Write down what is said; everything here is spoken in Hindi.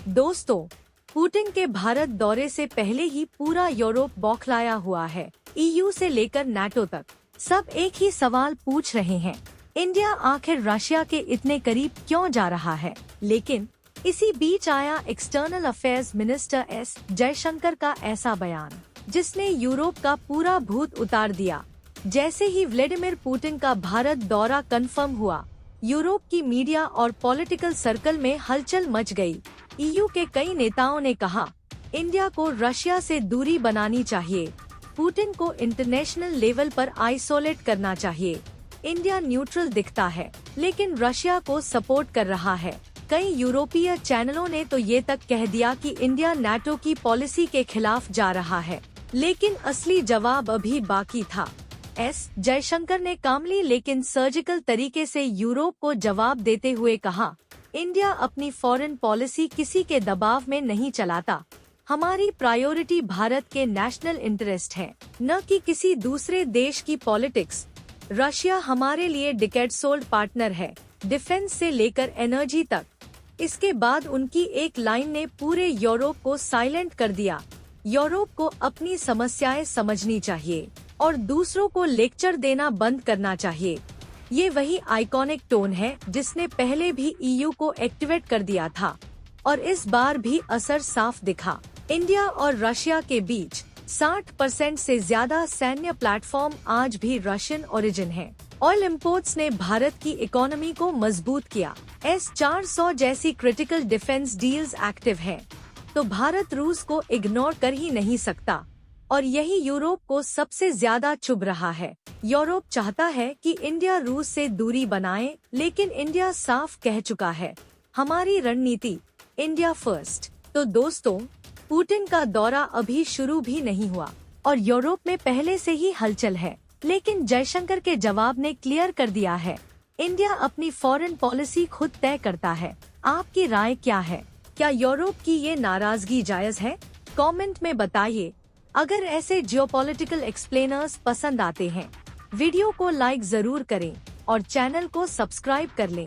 दोस्तों, पुतिन के भारत दौरे से पहले ही पूरा यूरोप बौखलाया हुआ है। ईयू से लेकर नाटो तक सब एक ही सवाल पूछ रहे हैं, इंडिया आखिर रशिया के इतने करीब क्यों जा रहा है। लेकिन इसी बीच आया external affairs minister S Jaishankar का ऐसा बयान, जिसने यूरोप का पूरा भूत उतार दिया। जैसे ही व्लादिमीर पुतिन का भारत दौरा कंफर्म हुआ, यूरोप की मीडिया और पॉलिटिकल सर्कल में हलचल मच गई। ईयू के कई नेताओं ने कहा, इंडिया को रशिया से दूरी बनानी चाहिए, पुतिन को इंटरनेशनल लेवल पर आइसोलेट करना चाहिए। इंडिया न्यूट्रल दिखता है, लेकिन रशिया को सपोर्ट कर रहा है। कई यूरोपीय चैनलों ने तो ये तक कह दिया कि इंडिया नाटो की पॉलिसी के खिलाफ जा रहा है। लेकिन असली जवाब अभी बाकी था। एस जयशंकर ने कामली लेकिन सर्जिकल तरीके से यूरोप को जवाब देते हुए कहा, इंडिया अपनी फॉरेन पॉलिसी किसी के दबाव में नहीं चलाता। हमारी प्रायोरिटी भारत के नेशनल इंटरेस्ट है, न कि किसी दूसरे देश की पॉलिटिक्स। रशिया हमारे लिए डिकेड्स ओल्ड पार्टनर है, डिफेंस से लेकर एनर्जी तक। इसके बाद उनकी एक लाइन ने पूरे यूरोप को साइलेंट कर दिया। यूरोप को अपनी समस्याएं समझनी चाहिए और दूसरों को लेक्चर देना बंद करना चाहिए। ये वही आइकॉनिक टोन है जिसने पहले भी ईयू को एक्टिवेट कर दिया था, और इस बार भी असर साफ दिखा। इंडिया और रशिया के बीच 60% से ज्यादा सैन्य प्लेटफॉर्म आज भी रशियन ओरिजिन है। ऑयल इंपोर्ट्स ने भारत की इकोनॉमी को मजबूत किया। S-400 जैसी क्रिटिकल डिफेंस डील्स एक्टिव है, तो भारत रूस को इग्नोर कर ही नहीं सकता। और यही यूरोप को सबसे ज्यादा चुभ रहा है। यूरोप चाहता है कि इंडिया रूस से दूरी बनाए, लेकिन इंडिया साफ कह चुका है, हमारी रणनीति इंडिया फर्स्ट। तो दोस्तों, पुतिन का दौरा अभी शुरू भी नहीं हुआ और यूरोप में पहले से ही हलचल है। लेकिन जयशंकर के जवाब ने क्लियर कर दिया है, इंडिया अपनी फॉरेन पॉलिसी खुद तय करता है। आपकी राय क्या है? क्या यूरोप की ये नाराजगी जायज है? कमेंट में बताइए। अगर ऐसे जियोपॉलिटिकल एक्सप्लेनर्स पसंद आते हैं, वीडियो को लाइक जरूर करें और चैनल को सब्सक्राइब कर लें।